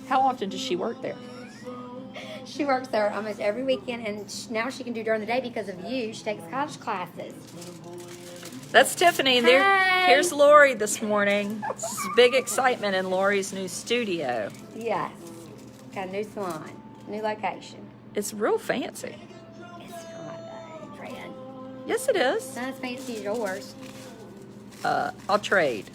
How often does she work there? She works there almost every weekend, and now she can do during the day because of you. She takes college classes. That's Tiffany. And here's Lori this morning. This is big excitement in Lori's new studio. Yes. Got a new salon, new location. It's real fancy. It's not, Fred. Yes, it is. It's not as fancy as yours. I'll trade.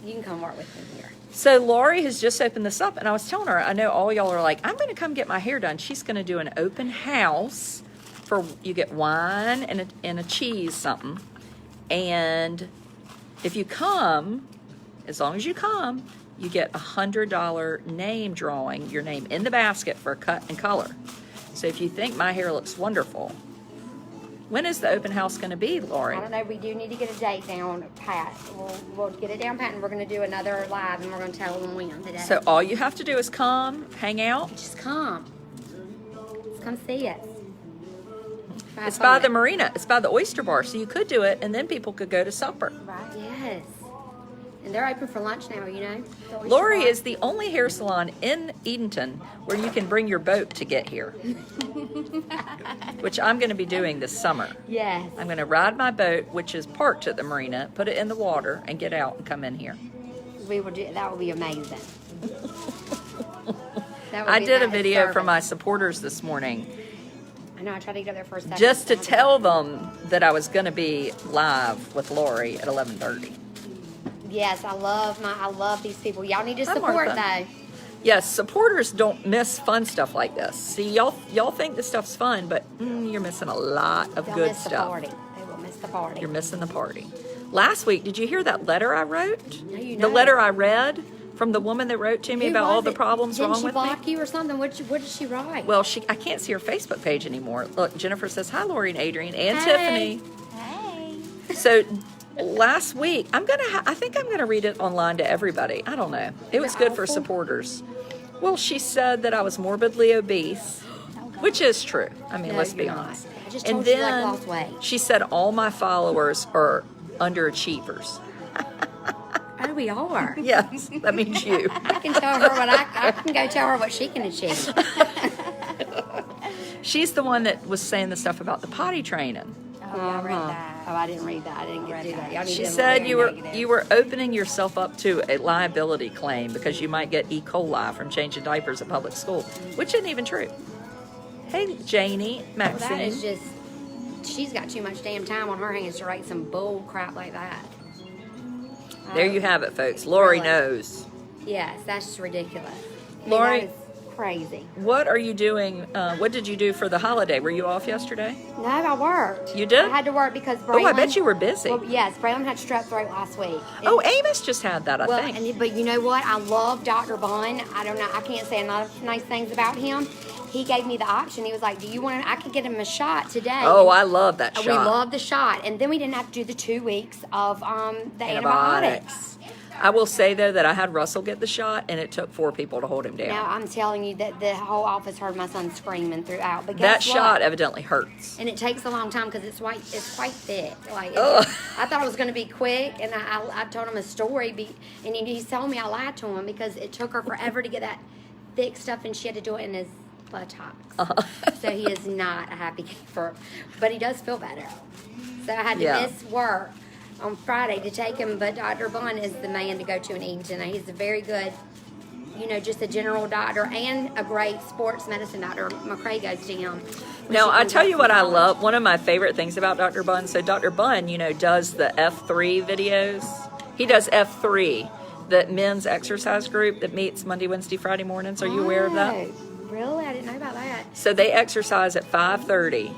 You can come work with me here. So Lori has just opened this up, and I was telling her, I know all y'all are like, I'm going to come get my hair done. She's going to do an open house for, you get wine and a cheese something. And if you come, as long as you come, you get $100 name drawing, your name in the basket for a cut and color. So if you think my hair looks wonderful, when is the open house going to be, Lori? I don't know. We do need to get a date down, Pat. We'll get it down, Pat, and we're going to do another live, and we're going to tell them when today. So all you have to do is come, hang out. Just come. Just come see us. It's by the marina. It's by the oyster bar. So you could do it, and then people could go to supper. Right. Yes. And they're open for lunch now, you know. Lori is the only hair salon in Edenton where you can bring your boat to get here. Which I'm going to be doing this summer. Yes. I'm going to ride my boat, which is parked at the marina, put it in the water, and get out and come in here. We will do. That will be amazing. I did a video for my supporters this morning. I know. I tried to get up there for a second. Just to tell them that I was going to be live with Lori at 11:30. Yes, I love these people. Y'all need to support though. Yes, supporters don't miss fun stuff like this. See, y'all think this stuff's fun, but you're missing a lot of good stuff. They will miss the party. You're missing the party. Last week, did you hear that letter I wrote? No, you The letter I read from the woman that wrote to me about all the problems wrong with me. Didn't she block you or something? What did she write? Well, I can't see her Facebook page anymore. Look, Jennifer says, hi, Lori and Adrian and Tiffany. Hey. So last week, I think I'm gonna read it online to everybody. I don't know. It was good for supporters. Well, she said that I was morbidly obese, which is true. I mean, let's be honest. I just told you I lost weight. She said all my followers are underachievers. Oh, we are. Yes, that means you. I can tell her what I can go tell her what she can achieve. She's the one that was saying the stuff about the potty training. Oh, yeah, I read that. Oh, I didn't read that. I didn't get to do that. Y'all need She to said you were opening yourself up to a liability claim because you might get E. coli from changing diapers at public school, which isn't even true. Hey, Janie, Maxine. Well, that is just, she's got too much damn time on her hands to write some bull crap like that. There you have it, folks. Lori knows. Yes, that's just ridiculous. Lori, that is crazy. what are you doing? What did you do for the holiday? Were you off yesterday? No, I worked. You did? I had to work because Braylon. Oh, I bet you were busy. Well, yes, Braylon had strep throat last week. Oh, Amos just had that, I think. But you know what? I love Dr. Bunn. I don't know. I can't say enough nice things about him. He gave me the option. He was like, do you want to, I could get him a shot today. Oh, I love that shot. We love the shot. And then we didn't have to do the 2 weeks of the antibiotics. I will say, though, that I had Russell get the shot, and it took 4 people to hold him down. Now, I'm telling you that the whole office heard my son screaming throughout. But that guess shot what? evidently hurts. And it takes a long time because it's quite thick. I thought it was going to be quick, and I told him a story, and he told me I lied to him because it took her forever to get that thick stuff, and she had to do it in his buttocks. So he is not a happy camper, but he does feel better. So I had to miss work on Friday to take him, but Dr. Bunn is the man to go to in Edenton. He's a very good, just a general doctor and a great sports medicine doctor. McCray goes to him. Now, I tell you what I love. One of my favorite things about Dr. Bunn, so Dr. Bunn, does the F3 videos. He does F3, the men's exercise group that meets Monday, Wednesday, Friday mornings. Are you aware of that? Really? I didn't know about that. So they exercise at 5:30.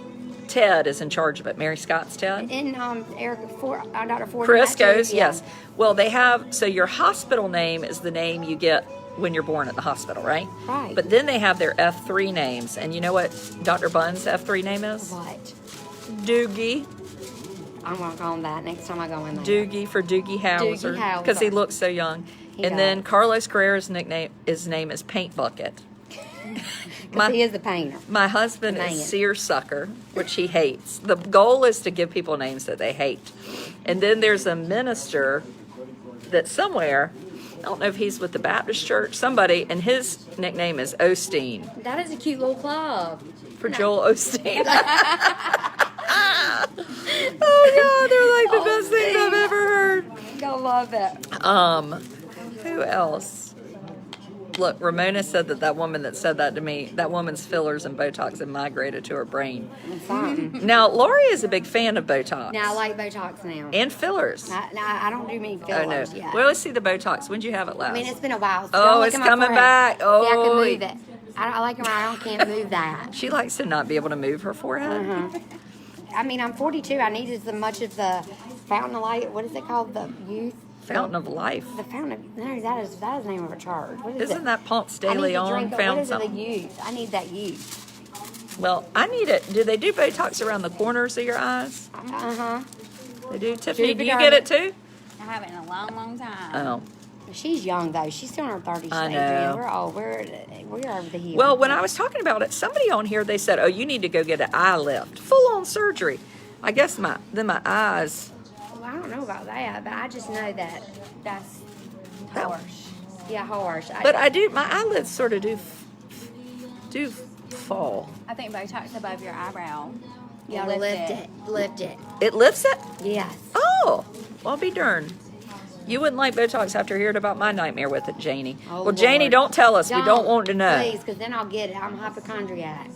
Ted is in charge of it. Mary Scott's Ted. And Dr. Ford. Chris goes, yes. Well, they have, so your hospital name is the name you get when you're born at the hospital, right? Right. But then they have their F3 names. And you know what Dr. Bunn's F3 name is? What? Doogie. I'm going to call him that next time I go in there. Doogie for Doogie Howser. Doogie Howser. Because he looks so young. Then Carlos Carrera's nickname, his name is Paint Bucket. He is the painter. My husband is Seersucker, which he hates. The goal is to give people names that they hate. And then there's a minister that's somewhere I don't know if he's with the Baptist church, somebody, and his nickname is Osteen, That is a cute little club. for Joel Osteen. Oh God, they're like the best things I've ever heard. I love it. Who else? Look, Ramona said that woman that said that to me, that woman's fillers and Botox have migrated to her brain. Something. Now, Lori is a big fan of Botox. Now I like Botox now. And fillers. I don't do many Oh, no. fillers yet. Well, let's see the Botox. When'd you have it last? I mean, it's been a while. So Oh, don't look it's at my coming forehead. back. See, I can Oh. move it. I like it when I can't move that. She likes to not be able to move her forehead. I mean, I'm 42. I need as much of the fountain of light. What is it called? The youth? Fountain of life. The fountain of... No, that is the name of a charge. What is Isn't it? that Ponce de I need to Leon drink it. found What is it? something? The youth. I need that youth. Well, I need it. Do they do Botox around the corners of your eyes? Uh-huh. They do. Tiffany, do you Jupiter. get it too? I haven't in a long, long time. Oh. She's young, though. She's still in her 30s. I Adrian. know. We're old. We're over the hill. Well, when I was talking about it, somebody on here, they said, oh, you need to go get an eye lift. Full-on surgery. I guess my eyes... Well, I don't know about that, but I just know that that's Harsh. yeah, harsh. But I do, my eyelids sort of do fall. I think Botox above your eyebrow. Yeah, will lift it. Lift it. It lifts it? Yes. Oh, well, I'll be darned. You wouldn't like Botox after hearing about my nightmare with it, Janie. Oh, well, Janie, Lord. don't tell us. We don't want to know. Please, because then I'll get it. I'm a hypochondriac.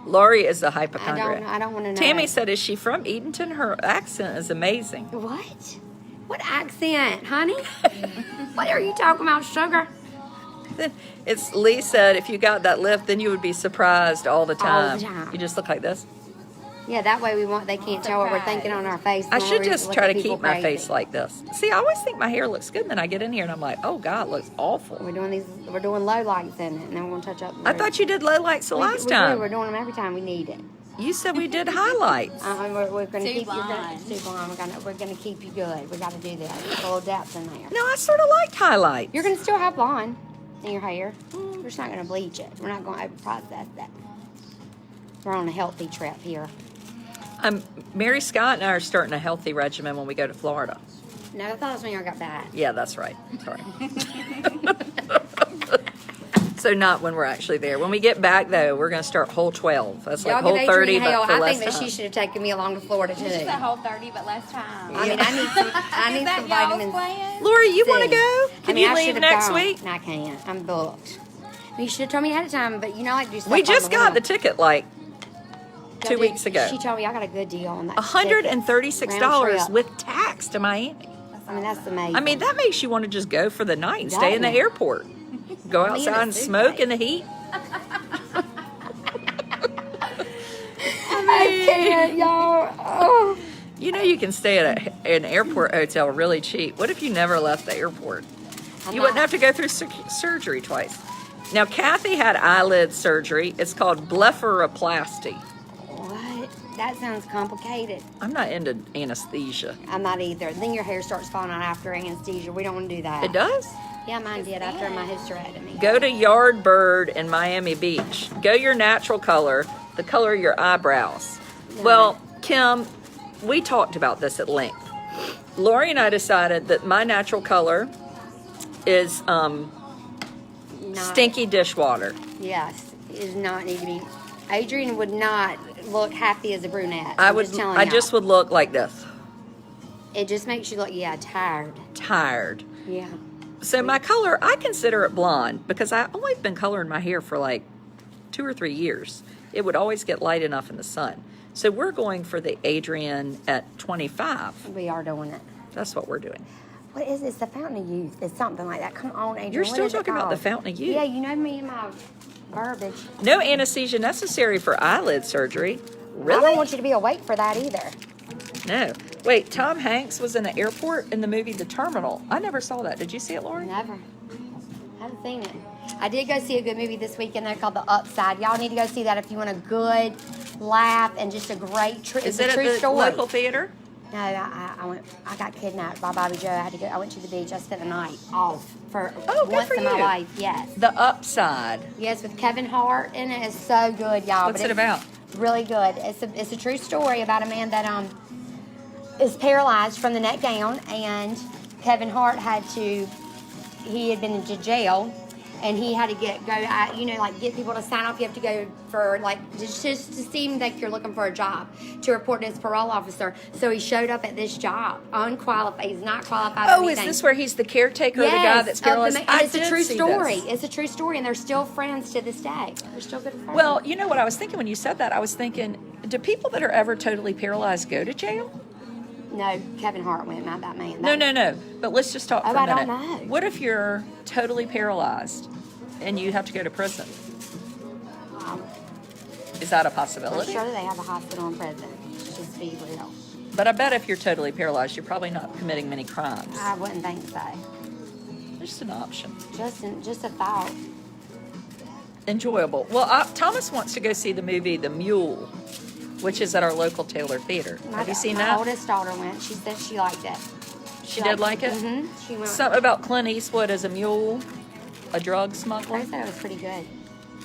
Lori is the hypochondriac. I don't want to know. Tammy said, is she from Edenton? Her accent is amazing. What? What accent, honey? What are you talking about, sugar? It's Lee said, if you got that lift, then you would be surprised all the time. All the time. You just look like this. Yeah, that way they can't tell what we're thinking on our face. I when should we just look try at to people keep my crazy. face like this. See, I always think my hair looks good, and then I get in here and I'm like, oh God, it looks awful. We're doing low lights in it, and then we're gonna touch up. I thought you did low lights the last we time. Do. We're doing them every time we need it. You said we did highlights. We're gonna Too keep blonde. you. Too blonde. We're gonna keep you good. We got to do that. There's a little depth in there. No, I sort of liked highlights. You're gonna still have blonde in your hair. We're just not gonna bleach it. We're not gonna over process that. We're on a healthy trip here. Mary Scott and I are starting a healthy regimen when we go to Florida. No, I thought it was when y'all got back. Yeah, that's right. Sorry. So not when we're actually there. When we get back, though, we're going to start Whole 12. That's like Y'all Whole give 30, Adrian hell. but for I less think that time. she should have taken me along to Florida too. She said whole 30, but less time. I mean, I need some. I need Is that some y'all's vitamins. plan? Lori, you want to C. go? Can you I leave should've next gone. week? No, I can't. I'm booked. You should have told me ahead of time, but you know I like to do stuff We on just got whim. the ticket like Y'all 2 did- weeks ago. She told me I got a good deal on that. $136 Round trip. with tax to Miami. I mean, that's amazing. I mean, that makes you want to just go for the night and stay in the Don't it? airport. Go Me in a outside and suitcase. smoke in the heat. I can't, y'all. Oh. You know you can stay at an airport hotel really cheap. What if you never left the airport? You wouldn't have to go through surgery twice. Now, Kathy had eyelid surgery. It's called blepharoplasty. What? That sounds complicated. I'm not into anesthesia. I'm not either. Then your hair starts falling out after anesthesia. We don't want to do that. It does? Yeah, mine did after my hysterectomy. Go to Yardbird in Miami Beach. Go your natural color, the color of your eyebrows. Well, Kim, we talked about this at length. Lori and I decided that my natural color is Not- stinky dishwater. Yes, it does not need to be. Adrian would not look happy as a brunette. I I'm would. Just telling I y'all. just would look like this, It just makes you look, tired. tired. Yeah. So my color, I consider it blonde because I've only been coloring my hair for like 2 or 3 years. It would always get light enough in the sun. So we're going for the Adrian at 25. We are doing it. That's what we're doing. What is this? The Fountain of Youth. It's something like that. Come on, Adrian. You're What still is it talking about the called? Fountain of Youth. Yeah, you know me and my verbiage. No anesthesia necessary for eyelid surgery. I Really? don't want you to be awake for that either. No. Wait, Tom Hanks was in an airport in the movie The Terminal. I never saw that. Did you see it, Lori? Never. Haven't seen it. I did go see a good movie this weekend there called The Upside. Y'all need to go see that if you want a good laugh and just a great true. Is It's it a at true the story. local theater? No, I went. I got kidnapped by Bobby Joe. I had to go. I went to the beach. I spent the night off for Oh, good once for in my you. life. Yes, The Upside. yes, with Kevin Hart in it. It's so good, y'all. What's but it about? Really good. It's a true story about a man that is paralyzed from the neck down, and Kevin Hart had to he had been to jail, and he had to get people to sign off. You have to go for just to seem like you're looking for a job to report to his parole officer. So he showed up at this job unqualified. He's not qualified. Oh, is this where he's the caretaker, of the guy that's paralyzed? It's a true story. It's a true story, and they're still friends to this day. They're still good friends. Well, you know what I was thinking when you said that? I was thinking, do people that are ever totally paralyzed go to jail? No, Kevin Hart went, not that man. No. But let's just talk for a I minute. don't know. What if you're totally paralyzed and you have to go to prison? Is that a I'm possibility? sure they have a hospital in prison. Just be real. But I bet if you're totally paralyzed, you're probably not committing many crimes. I wouldn't think so. Just an option. Just a thought. Enjoyable. Well, Thomas wants to go see the movie The Mule, which is at our local Taylor Theater. Have you seen my that? oldest daughter went. She said she liked it. She did like it? Mm-hmm. She went. Something about Clint Eastwood as a mule, a drug I smuggler. said it was pretty good.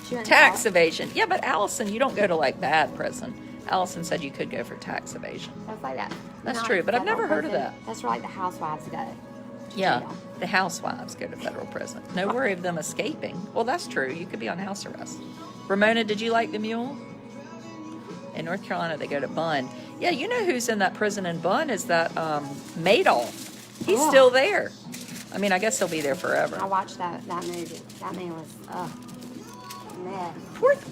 She went Tax to evasion. Yeah, but Allison, you don't go to like bad prison. Allison said you could go for tax evasion. Stuff like that. That's Not true, but I've federal never heard of prison. that. That's where like the housewives go. to Yeah, jail. the housewives go to federal prison. No worry of them escaping. Well, that's true. You could be on house arrest. Ramona, did you like The Mule? In North Carolina, they go to Bunn. Yeah, you know who's in that prison in Bunn is that Madoff. He's Oh. still there. I mean, I guess he'll be there forever. I watched that movie. That man was mad.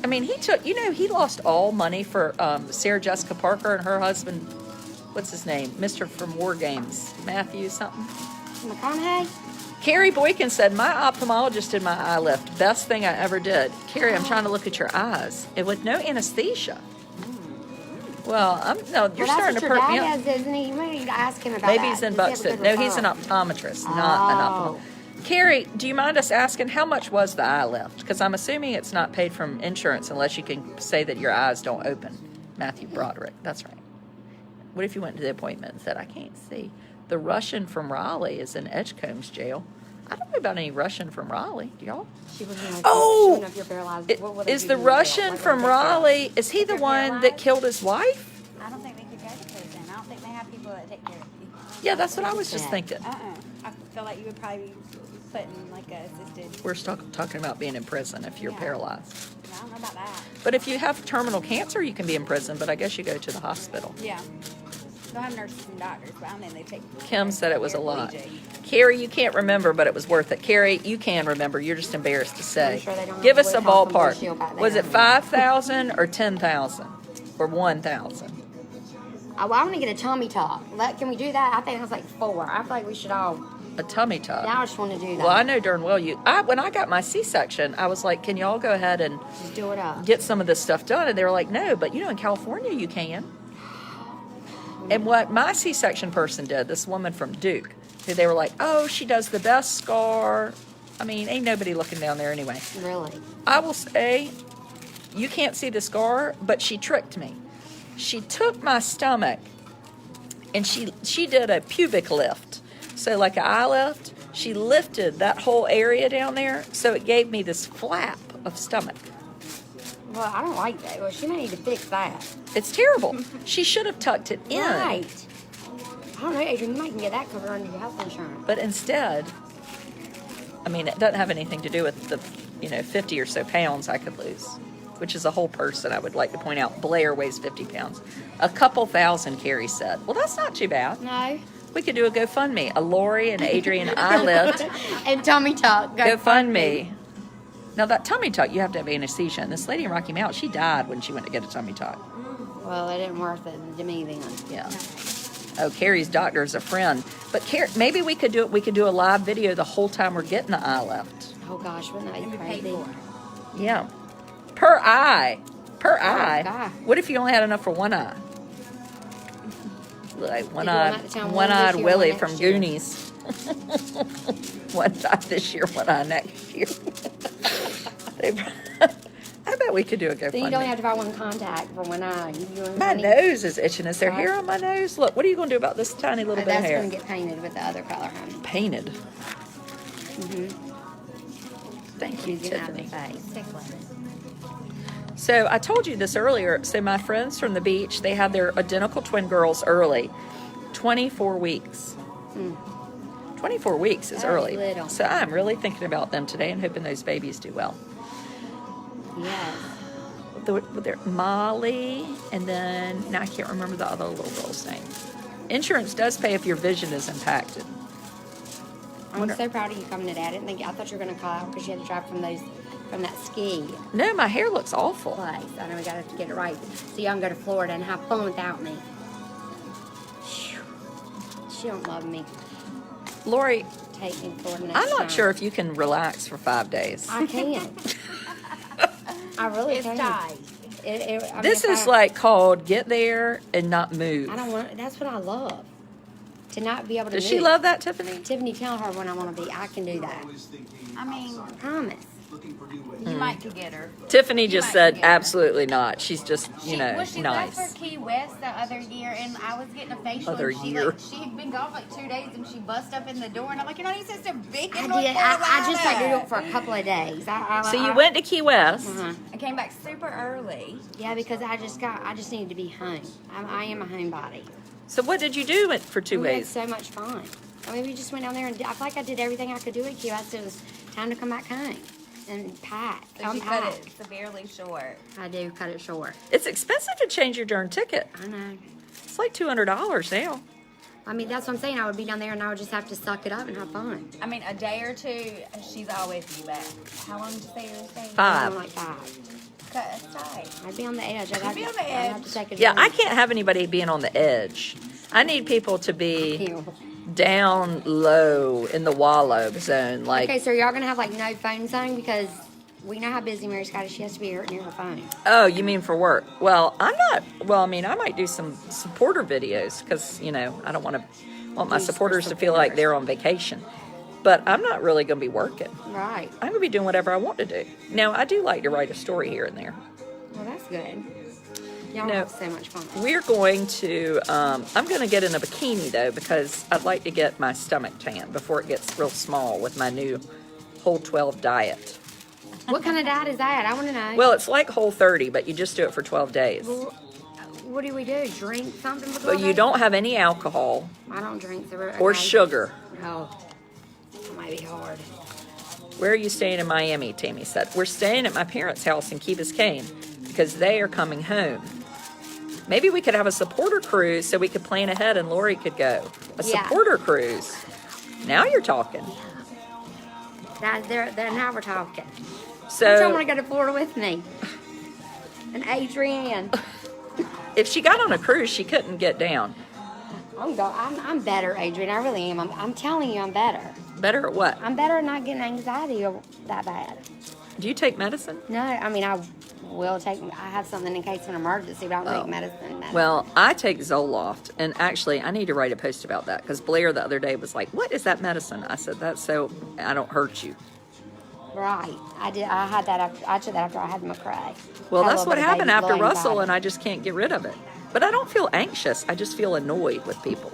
I mean, he lost all money for Sarah Jessica Parker and her husband, what's his name? Mr. from War Games, Matthew something. McConaughey. Carrie Boykin said, my ophthalmologist did my eye lift. Best thing I ever did. Carrie, I'm trying to look at your eyes. And with no anesthesia. Well, you're starting to perk me up. Has, isn't he? You may need to ask him about Maybe that. he's in Does he have a Buxton. good No, he's an referral? optometrist, not an Oh. ophthalmologist. Carrie, do you mind us asking how much was the eye lift? Because I'm assuming it's not paid from insurance unless you can say that your eyes don't open. Matthew Broderick, that's right. What if you went to the appointment and said, I can't see? The Russian from Raleigh is in Edgecombs jail. I don't know about any Russian from Raleigh. Do y'all? She wouldn't know. Oh! She wouldn't know if you're paralyzed. What Is did the you do in jail? Russian What from did they say? Raleigh, is he the If you're one that paralyzed? killed his wife? I don't think they could go to prison. I don't think they have people that take care of you. Yeah, that's what I was just Yeah. thinking. I feel like you would probably be put in like a assisted. We're talking about being in prison if you're Yeah. paralyzed. I don't know about that. But if you have terminal cancer, you can be in prison, but I guess you go to the hospital. Yeah. They'll have nurses and doctors, but I don't think they take. Kim said it was a lot. DJ. Carrie, you can't remember, but it was worth it. Carrie, you can remember. You're just embarrassed to say. I'm sure they don't Give have us a Blue Cross and Blue ballpark. Shield back Was there. it 5,000 or 10,000 or 1,000? Oh, well, I want to get a tummy tuck. Can we do that? I think it was like 4. I feel like we should all. A tummy tuck. Now I just want to do that. Well, I know darn well when I got my C-section, I was like, can y'all go ahead and Just do it up. get some of this stuff done? And they were like, no, but in California you can. And what my C-section person did, this woman from Duke, who they were like, oh, she does the best scar. I mean, ain't nobody looking down there anyway. Really? I will say, you can't see the scar, but she tricked me. She took my stomach and she did a pubic lift. So like an eye lift, she lifted that whole area down there, so it gave me this flap of stomach. Well, I don't like that. Well, she may need to fix that. It's terrible. She should have tucked it in. Right. I don't know, Adrian. You might can get that covered under your health insurance. But instead, I mean, it doesn't have anything to do with the, 50 or so pounds I could lose, which is a whole person, I would like to point out. Blair weighs 50 pounds. A couple thousand, Carrie said. Well, that's not too bad. No. We could do a GoFundMe. A Lori and Adrian eye lift. And tummy tuck. GoFundMe. Now, that tummy tuck, you have to have anesthesia. And this lady in Rocky Mount, she died when she went to get a tummy tuck. Well, it didn't worth it to me then. Yeah. Oh, Carrie's doctor is a friend. But maybe we could do it. We could do a live video the whole time we're getting the eye lift. Oh gosh, wouldn't that And be be paid crazy? for. Yeah. Per eye. Per eye. God. What if you only had enough for one eye? Like They do 'em at the town, one one-eyed this year, Willie one from next year. Goonies. One eye this year, one eye next year. I bet we could do a So you don't GoFundMe. have to buy one contact for one eye. My nose is itching. Is there hair on my nose? Look, what are you going to do about this tiny little bit of That's hair? going to get painted with the other color, honey. Painted. Mm-hmm. Thank you, Get out of the Tiffany. face. So I told you this earlier. So my friends from the beach, they had their identical twin girls early. 24 weeks. 24 weeks is That is early. little. So I'm really thinking about them today and hoping those babies do well. Yes. They're Molly, and then now I can't remember the other little girl's name. Insurance does pay if your vision is impacted. I'm so proud of you coming today. I thought you were going to call out because you had to drive from that ski No, my hair looks awful. place. I know we got to get it right. So y'all can go to Florida and have fun without me. Phew. She don't love me Lori, taking Florida next I'm not time. sure if you can relax for 5 days. I can. I really It's can. tight. I mean, This if is I- like called get there and not move. I don't want. That's what I love. To not be able to. Does move. she love that, Tiffany? Tiffany, tell her when I want to be. I can do that. I mean, I promise. you might could get her. Tiffany just might said forget her. absolutely not. She's just, She left for nice. Key West the other year, and I was getting a facial. Other and she, year. Like, she had been gone for like 2 days, and she bust up in the door, and I'm like, you're not even supposed to be in I North did. Carolina. I just had to do it for a couple of days. So you went to Key West. Uh-huh. I came back super early. Yeah, because I just needed to be home. I am a homebody. So what did you do for 2 We had days? so much fun. I mean, we just went down there and I feel like I did everything I could do at Key West. It was time to come back home and pack. So she cut Unpack. it severely short. I do cut it short. It's expensive to change your darn ticket. I know. It's like $200 now. I mean, that's what I'm saying. I would be down there and I would just have to suck it up and have fun. I mean, a day or two, she's always be back. How long did you say you were staying? 5. Like 5. Cut us tight. I'd be on the edge. You'd be on the I'd have edge. to take a Yeah, I drink. can't have anybody being on the edge. I need people to be Ew. down low in the wallow zone. Like, Okay, so y'all gonna have like no phone zone because we know how busy Mary Scott is. She has to be here near her phone. oh, you mean for work? Well, I'm not. Well, I mean, I might do some supporter videos because, I don't want my Please, for supporters to feel like supporters. they're on vacation. But I'm not really going to be working. Right. I'm going to be doing whatever I want to do. Now, I do like to write a story here and there. Well, that's good. Y'all No. have so much fun. We're going to, I'm going to get in a bikini though because I'd like to get my stomach tan before it gets real small with my new Whole 12 diet. What kind of diet is that? I want to know. Well, it's like Whole 30, but you just do it for 12 days. Well, what do we do? Drink something for But 12 you days? don't have any alcohol I don't drink. So or okay. sugar. Oh, that might be hard. Where are you staying in Miami? Tammy said. We're staying at my parents' house in Key Biscayne because they are coming home. Maybe we could have a supporter cruise so we could plan ahead and Lori could go. A Yeah. supporter cruise. Now you're talking. Now we're talking. I So don't want to go to Florida with me. And Adrienne. if she got on a cruise, she couldn't get down. I'm better, Adrienne. I really am. I'm telling you, I'm better. Better at what? I'm better at not getting anxiety that bad. Do you take medicine? No, I mean, I will take, I have something in case of an emergency, but I don't take medicine. Well, I take Zoloft, and actually, I need to write a post about that because Blair the other day was like, "What is that medicine?" I said, "That's so I don't hurt you." Right. I did. I had that after, I took that after I had McCrae. Well, Had a that's little what bit of happened baby after blood Russell, anxiety. and I just can't get rid of it. But I don't feel anxious. I just feel annoyed with people.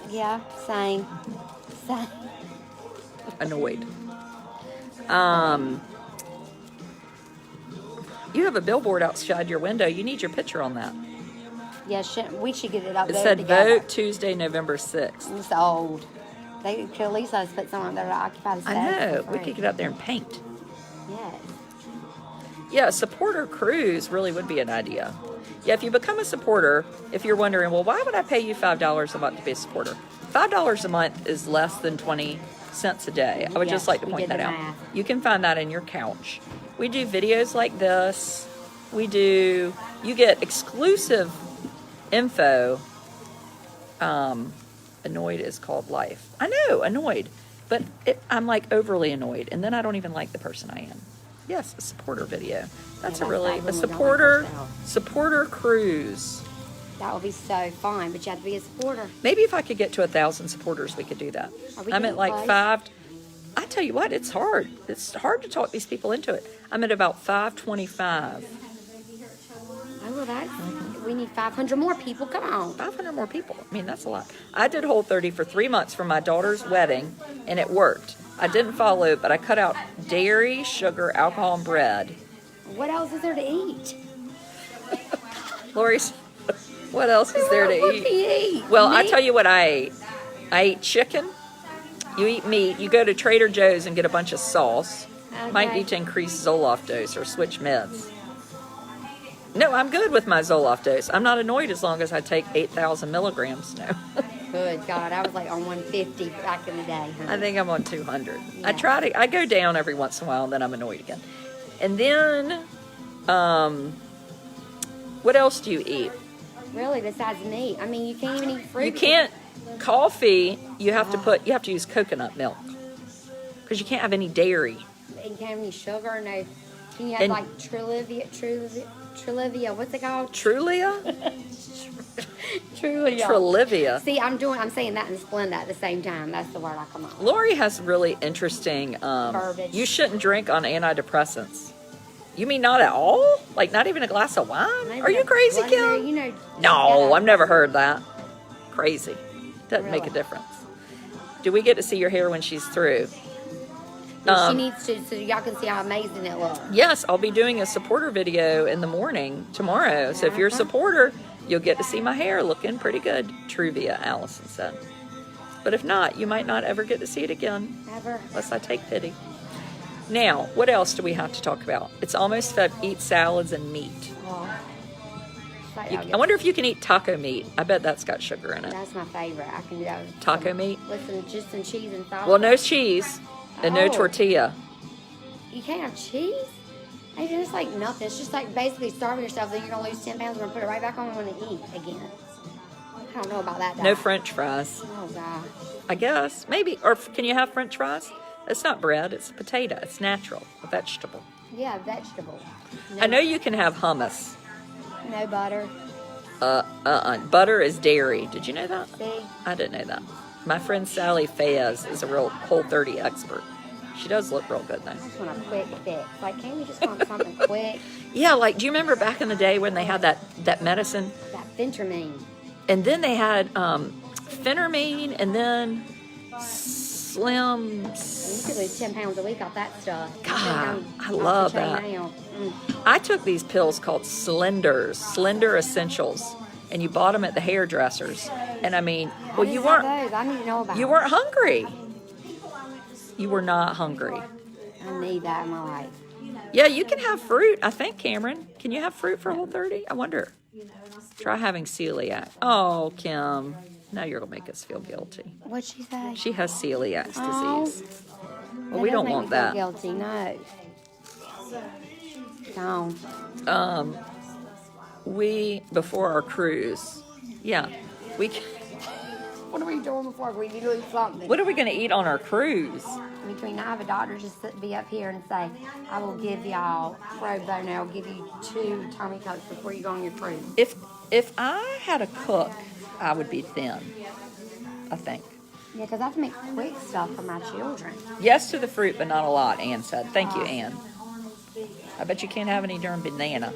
Yeah, same. Same. Annoyed. You have a billboard outside your window. You need your picture on that. Yeah, we should get it up It there said together. vote Tuesday, November 6th. It's old. They could at least let us put someone there to occupy the space. I know. for We free. could get out there and paint. Yes. Yeah, a supporter cruise really would be an idea. Yeah, if you become a supporter, if you're wondering, well, why would I pay you $5 a month to be a supporter? $5 a month is less than 20 cents a day. I would just Yes, like to we point did that the out. math. You can find that in your couch. We do videos like this. You get exclusive info. Annoyed is called life. I know, annoyed. But I'm like overly annoyed. And then I don't even like the person I am. Yes, a supporter video. That's Yeah, a really, that's a when we don't like supporter cruise. That would be so fun, but you have to be a supporter. Maybe if I could get to 1,000 supporters, we could do that. Are we I'm at getting like close? 5. I tell you what, it's hard. It's hard to talk these people into it. I'm at about 525. Oh, well, we need 500 more people. Come on. 500 more people. I mean, that's a lot. I did Whole 30 for 3 months for my daughter's wedding, and it worked. I didn't follow, but I cut out dairy, sugar, alcohol, and bread. What else is there to eat? Lori's, what else is there What to would eat? we eat? Well, I Meat? tell you what I ate. I ate chicken. You eat meat. You go to Trader Joe's and get a bunch of sauce. Might Okay. need to increase Zoloft dose or switch meds. No, I'm good with my Zoloft dose. I'm not annoyed as long as I take 8,000 milligrams now. Good God, I was like on 150 back in the day. I think I'm on 200. Yeah. I go down every once in a while and then I'm annoyed again. And then, what else do you eat? Really, besides meat, I mean, you can't even eat fruit. You can't, coffee, you have to use coconut milk. Because you can't have any dairy. And you can't have any sugar. No. Can you have And- like Trulivia? What's it called? Trulia? Trulivia. Trulivia. See, I'm saying that and Splenda at the same time. That's the word I come up with. Lori has really interesting, Verbiage. you shouldn't drink on antidepressants. You mean not at all? Like not even a glass of wine? Maybe Are you that's crazy, blood in there, Kim? you know. No, I've never heard that. Crazy. Doesn't make a Really? difference. Do we get to see your hair when she's through? She needs to, so y'all can see how amazing it looks. Yes, I'll be doing a supporter video in the morning tomorrow. So if you're a supporter, you'll get to see my hair looking pretty good. Truvia, Allison said. But if not, you might not ever get to see it again Ever. unless I take pity. Now, what else do we have to talk about? It's almost Feb. Eat salads and meat. Oh. Like, I wonder if you can eat taco meat. I bet that's got sugar in it. That's my favorite. I can do that with Taco meat? just some cheese and sauce. Well, no cheese and no Oh. tortilla. You can't have cheese? It's just like nothing. It's just like basically starving yourself that you're going to lose 10 pounds and put it right back on when to eat again. I don't know about that. No diet. French fries. Oh, God. I guess. Maybe. Or can you have French fries? It's not bread. It's a potato. It's natural. A vegetable. Yeah, vegetable. No, I know you can have hummus. No butter. Butter is dairy. Did you know that? See? I didn't know that. My friend Sally Fayez is a real Whole30 expert. She does look real good though. I just want a quick fix. Like, can't we just want something quick? Yeah, like do you remember back in the day when they had that medicine? That Phentermine. And then they had phentermine and then Slim. You could lose 10 pounds a week off that stuff. God, I Off the love chain that. now. I took these pills called Slender Essentials, and you bought them at the hairdressers. And I mean, well, you What weren't is those? I need to know about you them. weren't hungry. You were not hungry. I need that in my life. Yeah, you can have fruit. I think, Cameron. Can you have fruit for Whole30? I wonder. Try having celiac. Oh, Kim. Now you're going to make us feel guilty. What'd she say? She has celiac Oh. disease. Well, That we does don't make want me feel that. Guilty, no. Don't. Before our cruise. Yeah. What are we doing before we do something? What are we going to eat on our cruise? Between I have a doctor just be up here and say, I will give y'all pro bono. I'll give you 2 Tommy Cokes before you go on your cruise. If I had a cook, I would be thin. I think. Yeah, because I have to make quick stuff for my children. Yes to the fruit, but not a lot, Ann said. Thank you, Ann. I bet you can't have any darn banana.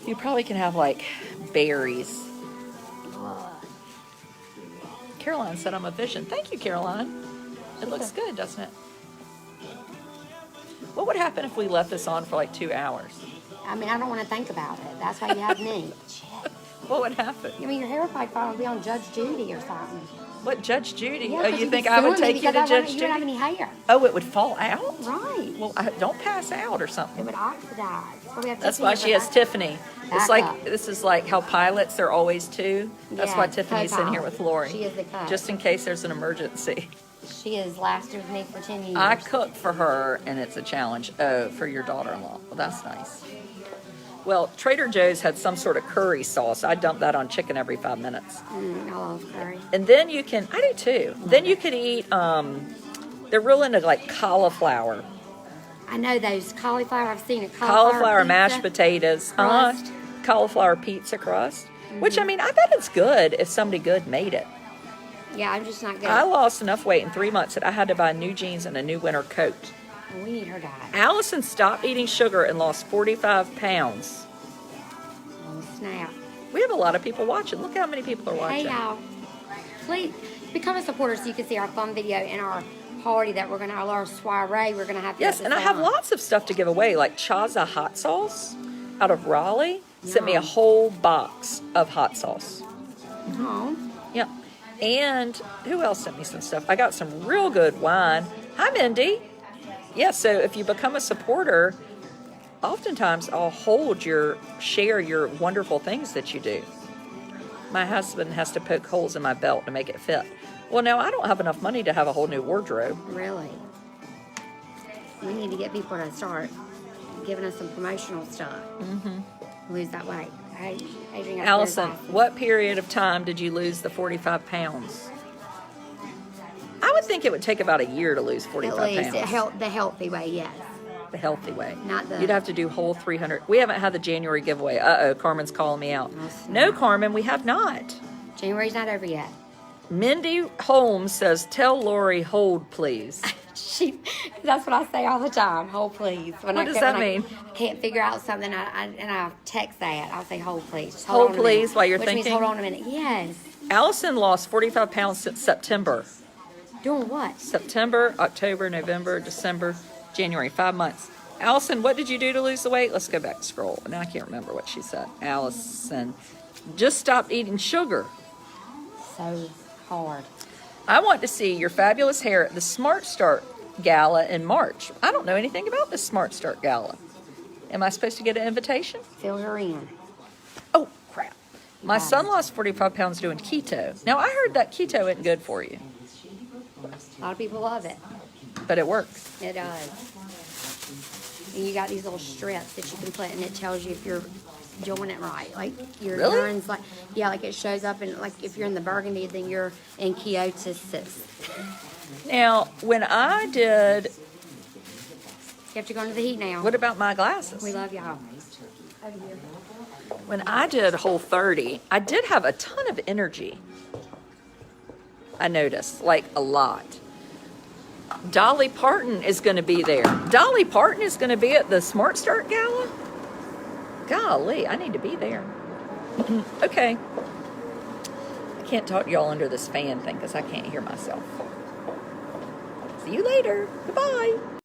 You probably can have, like, berries. Caroline said I'm a vision. Thank you, Caroline. It looks good, doesn't it? What would happen if we left this on for, like, 2 hours? I mean, I don't want to think about it. That's why you have me. What would happen? I mean, your hair would probably be on Judge Judy or something. What, Judge Judy? Yeah, oh, 'cause you you'd think be I would suing me take you to because Judge you don't have Judy? any hair. Oh, it would fall out? Right. Well, don't pass out or It something. would oxidize. So we have That's Tiffany why for she has back- Tiffany. It's Back like up. this is like how pilots they're always two. That's Yeah, why Tiffany's in here co-pilot. with Lori. She is the co. Just in case there's an emergency. She has lasted with me for 10 years. I cook for her and it's a challenge. Oh, for your daughter-in-law. Well, that's nice. Well, Trader Joe's had some sort of curry sauce. I dump that on chicken every 5 minutes. I love curry. And then you can, I do too. Then you could eat, they're real into like cauliflower. I know those cauliflower. I've seen it. Cauliflower pizza. mashed potatoes. crust. Cauliflower pizza crust. Which, I mean, I bet it's good if somebody good made it. Yeah, I'm just not good. I lost enough weight in 3 months that I had to buy new jeans and a new winter coat. We need her diet. Allison stopped eating sugar and lost 45 pounds. Oh, snap. We have a lot of people watching. Look how many people are watching. Hey, y'all. Please become a supporter so you can see our fun video and our party that we're going to, our soiree we're going to have. Yes, and I have lots of stuff to give away, like Chaza hot sauce out of Raleigh. Sent me a Yum. whole box of hot sauce. Oh, Yep. And who else sent me some stuff? I got some real good wine. Hi, Mindy. Yeah, so if you become a supporter, oftentimes I'll share your wonderful things that you do. My husband has to poke holes in my belt to make it fit. Well, now I don't have enough money to have a whole new wardrobe. Really? We need to get people to start giving us some promotional stuff. Mm-hmm. Lose that weight. Hey, Adrian, Allison, what period of time did you lose the 45 pounds? I would think it would take about a year to lose 45 At least pounds. the healthy way, yes. The healthy way. Not the- You'd have to do whole 300. We haven't had the January giveaway. Uh-oh, Carmen's calling me out. Oh, snap. No, Carmen, we have not. January's not over yet. Mindy Holmes says, tell Lori, hold, please. That's what I say all the time. Hold, please. What does that mean? I can't figure out something, and I text that. I'll say, hold, please. Just Hold, on a minute. please, while you're Which thinking? means hold on a minute. Yes. Allison lost 45 pounds since September. Doing what? September, October, November, December, January, 5 months. Allison, what did you do to lose the weight? Let's go back and scroll. Now I can't remember what she said. Allison just stopped eating sugar. So hard. I want to see your fabulous hair at the Smart Start Gala in March. I don't know anything about the Smart Start Gala. Am I supposed to get an invitation? Fill her in. Oh, crap. My son lost 45 pounds doing keto. Now, I heard that keto isn't good for you, A lot of people love it. but it works. It does. And you got these little strips that you can put, and it tells you if you're doing it right. Like your Really? urine's like, yeah, like it shows up, and like if you're in the burgundy, then you're in ketosis. Now, when I did, You have to go into the heat now. what about my glasses? We love y'all. Over here. When I did Whole30, I did have a ton of energy. I noticed, like a lot. Dolly Parton is going to be there. Dolly Parton is going to be at the Smart Start Gala? Golly, I need to be there. Okay. I can't talk to y'all under this fan thing because I can't hear myself. See you later. Goodbye.